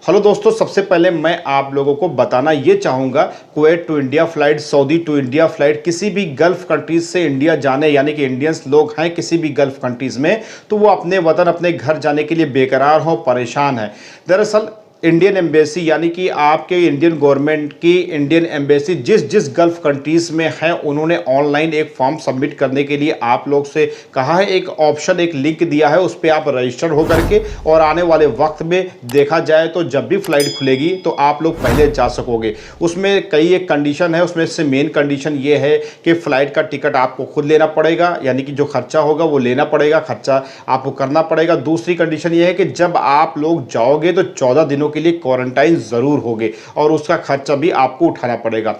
Hello दोस्तों, सबसे पहले मैं आप लोगों को बताना ये चाहूँगा, Kuwait to India flight, Saudi to India flight, किसी भी गल्फ़ कंट्रीज़ से इंडिया जाने यानी कि इंडियंस लोग हैं किसी भी गल्फ़ कंट्रीज़ में, तो वो अपने वतन अपने घर जाने के लिए बेकरार हों, परेशान हैं। दरअसल इंडियन एम्बेसी यानी कि आपके इंडियन गवर्नमेंट की इंडियन एम्बेसी जिस जिस गल्फ़ कंट्रीज़ में है, उन्होंने ऑनलाइन एक फॉर्म सबमिट करने के लिए आप लोग से कहा है। एक ऑप्शन, एक लिंक दिया है, उस पर आप रजिस्टर हो करके और आने वाले वक्त में देखा जाए तो जब भी फ़्लाइट खुलेगी तो आप लोग पहले जा सकोगे। उसमें कई एक कंडीशन है, उसमें से मेन कंडीशन ये है कि फ़्लाइट का टिकट आपको खुद लेना पड़ेगा, यानी कि जो खर्चा होगा वो लेना पड़ेगा, खर्चा आपको करना पड़ेगा। दूसरी कंडीशन ये है कि जब आप लोग जाओगे तो 14 दिनों के लिए क्वारंटाइन ज़रूर होगे और उसका खर्चा भी आपको उठाना पड़ेगा।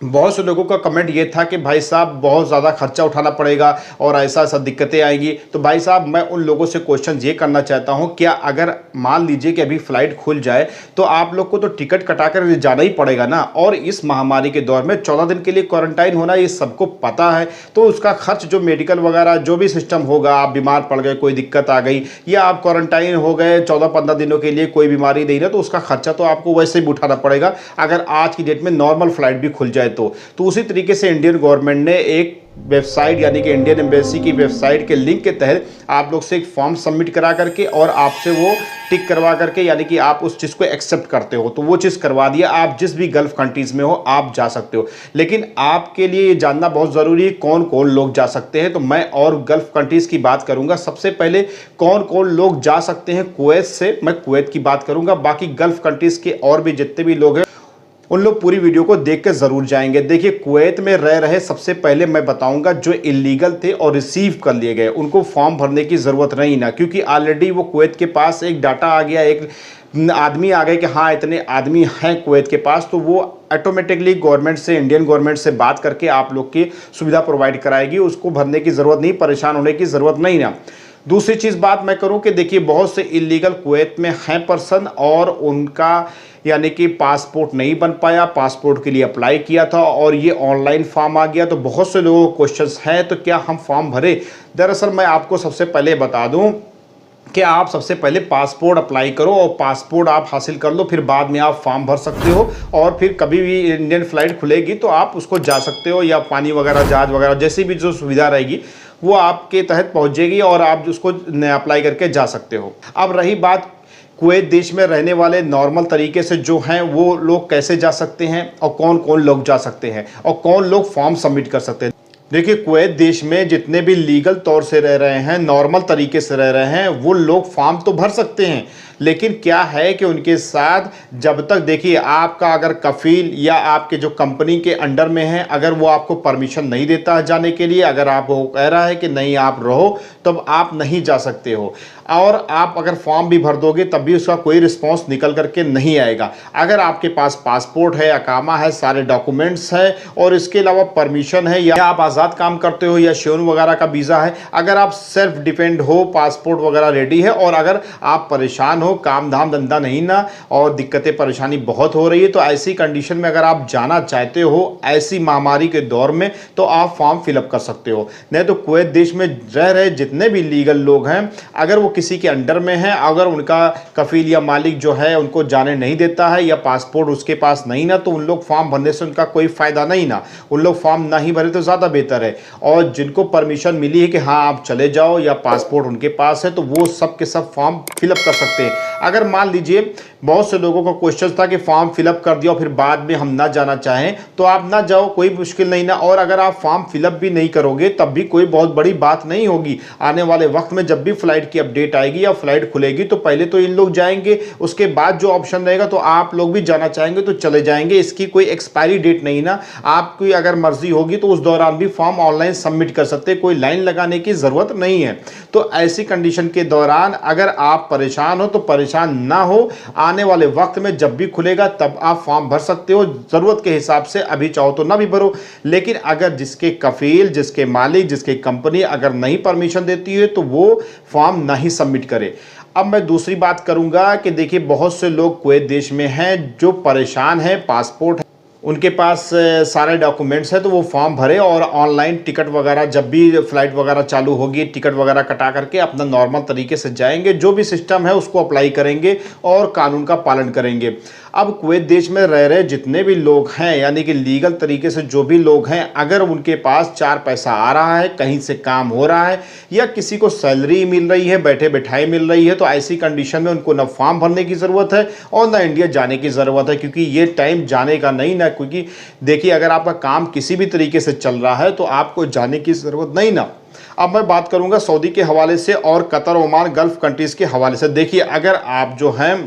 बहुत से लोगों का कमेंट ये था कि भाई साहब बहुत ज़्यादा खर्चा उठाना पड़ेगा और ऐसा ऐसा दिक्कतें आएंगी। तो भाई साहब, मैं उन लोगों से क्वेश्चन ये करना चाहता हूँ, क्या अगर मान लीजिए कि अभी फ़्लाइट खुल जाए तो आप लोग को तो टिकट कटा कर जाना ही पड़ेगा ना, और इस महामारी के दौर में 14 दिन के लिए क्वारंटाइन होना ये सबको पता है। तो उसका खर्च जो मेडिकल वगैरह जो भी सिस्टम होगा, आप बीमार पड़ गए, कोई दिक्कत आ गई या आप क्वारंटाइन हो गए 14-15 दिनों के लिए, कोई बीमारी नहीं ना, तो उसका खर्चा तो आपको वैसे ही उठाना पड़ेगा अगर आज की डेट में नॉर्मल फ्लाइट भी खुल जाए तो उसी तरीके से इंडियन गवर्नमेंट ने एक वेबसाइट यानी कि इंडियन एम्बेसी की वेबसाइट के लिंक के तहत आप लोग से एक फॉर्म सबमिट करा करके और आपसे वो टिक करवा करके, यानी कि आप उस चीज़ को एक्सेप्ट करते हो तो वो चीज़ करवा दिया, आप जिस भी गल्फ़ कंट्रीज़ में हो आप जा सकते हो। लेकिन आपके लिए ये जानना बहुत ज़रूरी है कौन कौन लोग जा सकते हैं। तो मैं और गल्फ़ कंट्रीज़ की बात करूंगा। सबसे पहले कौन कौन लोग जा सकते हैं कुवैत से, मैं कुवैत की बात करूंगा। बाकी गल्फ़ कंट्रीज़ के और भी जितने भी लोग हैं उन लोग पूरी वीडियो को देख के ज़रूर जाएंगे। देखिए, कुवैत में रह रहे सबसे पहले मैं बताऊंगा जो इलीगल थे और रिसीव कर लिए गए उनको फॉर्म भरने की ज़रूरत नहीं ना, क्योंकि ऑलरेडी वो कुवैत के पास एक डाटा आ गया, एक आदमी आ गए कि हाँ इतने आदमी हैं कुवैत के पास, तो वो ऑटोमेटिकली गवर्नमेंट से, इंडियन गवर्नमेंट से बात करके आप लोग की सुविधा प्रोवाइड कराएगी। उसको भरने की ज़रूरत नहीं, परेशान होने की ज़रूरत नहीं ना। दूसरी चीज़ बात मैं करूं कि देखिए, बहुत से इलीगल कुवैत में हैं पर्सन और उनका यानी कि पासपोर्ट नहीं बन पाया, पासपोर्ट के लिए अप्लाई किया था और ये ऑनलाइन फॉर्म आ गया। तो बहुत से लोगों को क्वेश्चंस हैं, तो क्या हम फॉर्म भरें? दरअसल मैं आपको सबसे पहले बता दूं कि आप सबसे पहले पासपोर्ट अप्लाई करो और पासपोर्ट आप हासिल कर लो, फिर बाद में आप फॉर्म भर सकते हो और फिर कभी भी इंडियन फ्लाइट खुलेगी तो आप उसको जा सकते हो, या पानी वगैरह जहाज वगैरह जैसी भी जो सुविधा रहेगी वो आपके तहत पहुंचेगी और आप उसको अप्लाई करके जा सकते हो। अब रही बात कुवैत देश में रहने वाले नॉर्मल तरीके से जो हैं वो लोग कैसे जा सकते हैं और कौन कौन लोग जा सकते हैं और कौन लोग फॉर्म सबमिट कर सकते हैं। देखिए, कुवैत देश में जितने भी लीगल तौर से रह रहे हैं, नॉर्मल तरीके से रह रहे हैं, वो लोग फॉर्म तो भर सकते हैं, लेकिन क्या है कि उनके साथ जब तक, देखिए, आपका अगर कफील या आपके जो कंपनी के अंडर में है, अगर वो आपको परमिशन नहीं देता है जाने के लिए, अगर आप वो कह रहा है कि नहीं आप रहो, तब आप नहीं जा सकते हो। और आप अगर फॉर्म भी भर दोगे तब भी उसका कोई रिस्पॉन्स निकल करके नहीं आएगा। अगर आपके पास पासपोर्ट है, अकामा है, सारे डॉक्यूमेंट्स हैं और इसके अलावा परमिशन है, या आप आज़ाद काम करते हो या शेन वगैरह का वीज़ा है, अगर आप सेल्फ डिपेंड हो, पासपोर्ट वगैरह रेडी है और अगर आप परेशान हो, काम धाम धंधा नहीं ना और दिक्कतें परेशानी बहुत हो रही है, तो ऐसी कंडीशन में अगर आप जाना चाहते हो ऐसी महामारी के दौर में, तो आप फॉर्म फिलअप कर सकते हो। नहीं तो कुवैत देश में रह रहे जितने भी लीगल लोग हैं, अगर वो किसी के अंडर में है, अगर उनका कफील या मालिक जो है उनको जाने नहीं देता है या पासपोर्ट उसके पास नहीं ना, तो उन लोग फॉर्म भरने से उनका कोई फ़ायदा नहीं ना। उन लोग फॉर्म ना ही भरे तो ज़्यादा बेहतर है। और जिनको परमिशन मिली है कि हाँ आप चले जाओ या पासपोर्ट उनके पास है, तो वो सब के सब फॉर्म फिलअप कर सकते हैं। अगर मान लीजिए बहुत से लोगों का क्वेश्चन था कि फॉर्म फिलअप कर दिया और फिर बाद में हम ना जाना चाहें, तो आप ना जाओ, कोई मुश्किल नहीं ना। और अगर आप फॉर्म फिलअप भी नहीं करोगे तब भी कोई बहुत बड़ी बात नहीं होगी। आने वाले वक्त में जब भी फ्लाइट की अपडेट आएगी या फ्लाइट खुलेगी तो पहले तो इन लोग जाएंगे, उसके बाद जो ऑप्शन रहेगा तो आप लोग भी जाना चाहेंगे तो चले जाएंगे। इसकी कोई एक्सपायरी डेट नहीं ना, आपकी अगर मर्जी होगी तो उस दौरान भी फॉर्म ऑनलाइन सबमिट कर सकते हैं, कोई लाइन लगाने की ज़रूरत नहीं है। तो ऐसी कंडीशन के दौरान अगर आप परेशान हो तो परेशान ना हो, आने वाले वक्त में जब भी खुलेगा तब आप फॉर्म भर सकते हो ज़रूरत के हिसाब से। अभी चाहो तो ना भी भरो, लेकिन अगर जिसके कफील, जिसके मालिक, जिसकी कंपनी अगर नहीं परमिशन देती है तो वो फॉर्म नहीं सबमिट करे। अब मैं दूसरी बात करूंगा कि देखिए, बहुत से लोग कुवैत देश में हैं जो परेशान हैं, पासपोर्ट उनके पास सारे डॉक्यूमेंट्स है तो वो फॉर्म भरे और ऑनलाइन टिकट वगैरह जब भी फ्लाइट वगैरह चालू होगी टिकट वगैरह कटा करके अपना नॉर्मल तरीके से जाएंगे, जो भी सिस्टम है उसको अप्लाई करेंगे और कानून का पालन करेंगे। अब कुवैत देश में रह रहे जितने भी लोग हैं यानी कि लीगल तरीके से जो भी लोग हैं, अगर उनके पास 4 पैसा आ रहा है, कहीं से काम हो रहा है या किसी को सैलरी मिल रही है, बैठे बैठाई मिल रही है, तो ऐसी कंडीशन में उनको ना फॉर्म भरने की ज़रूरत है और ना इंडिया जाने की ज़रूरत है, क्योंकि ये टाइम जाने का नहीं ना, क्योंकि देखिए अगर आपका काम किसी भी तरीके से चल रहा है तो आपको जाने की ज़रूरत नहीं ना। अब मैं बात करूंगा सऊदी के हवाले से और कतर, ओमान, गल्फ कंट्रीज़ के हवाले से। देखिए अगर आप जो हैं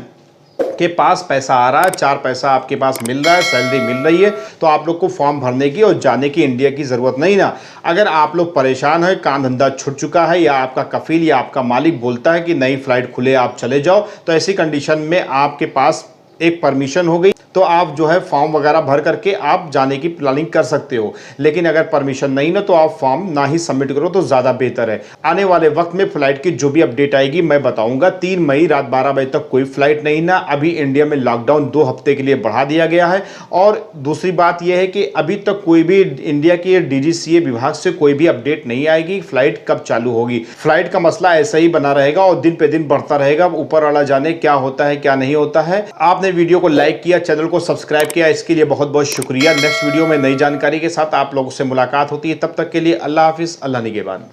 के पास पैसा आ रहा है, 4 पैसा आपके पास मिल रहा है, सैलरी मिल रही है, तो आप लोग को फॉर्म भरने की और जाने की इंडिया की ज़रूरत नहीं ना। अगर आप लोग परेशान हैं, काम धंधा छूट चुका है या आपका कफील या आपका मालिक बोलता है कि नई फ्लाइट खुले आप चले जाओ, तो ऐसी कंडीशन में आपके पास एक परमिशन हो गई तो आप जो है फॉर्म वगैरह भर करके आप जाने की प्लानिंग कर सकते हो। लेकिन अगर परमिशन नहीं ना तो आप फॉर्म ना ही सबमिट करो तो ज़्यादा बेहतर है। आने वाले वक्त में फ्लाइट की जो भी अपडेट आएगी मैं बताऊंगा। 3 मई रात 12 बजे तक कोई फ्लाइट नहीं ना। अभी इंडिया में लॉकडाउन 2 हफ्ते के लिए बढ़ा दिया गया है। और दूसरी बात यह है कि अभी तक कोई भी इंडिया की DGCA विभाग से कोई भी अपडेट नहीं आएगी फ्लाइट कब चालू होगी। फ्लाइट का मसला ऐसा ही बना रहेगा और दिन पे दिन बढ़ता रहेगा। ऊपर वाला जाने क्या होता है क्या नहीं होता है। आपने वीडियो को लाइक किया, चैनल को सब्सक्राइब किया, इसके लिए बहुत बहुत शुक्रिया। नेक्स्ट वीडियो में नई जानकारी के साथ आप लोगों से मुलाकात होती है। तब तक के लिए अल्लाह हाफिज़, अल्लाह निगहबान।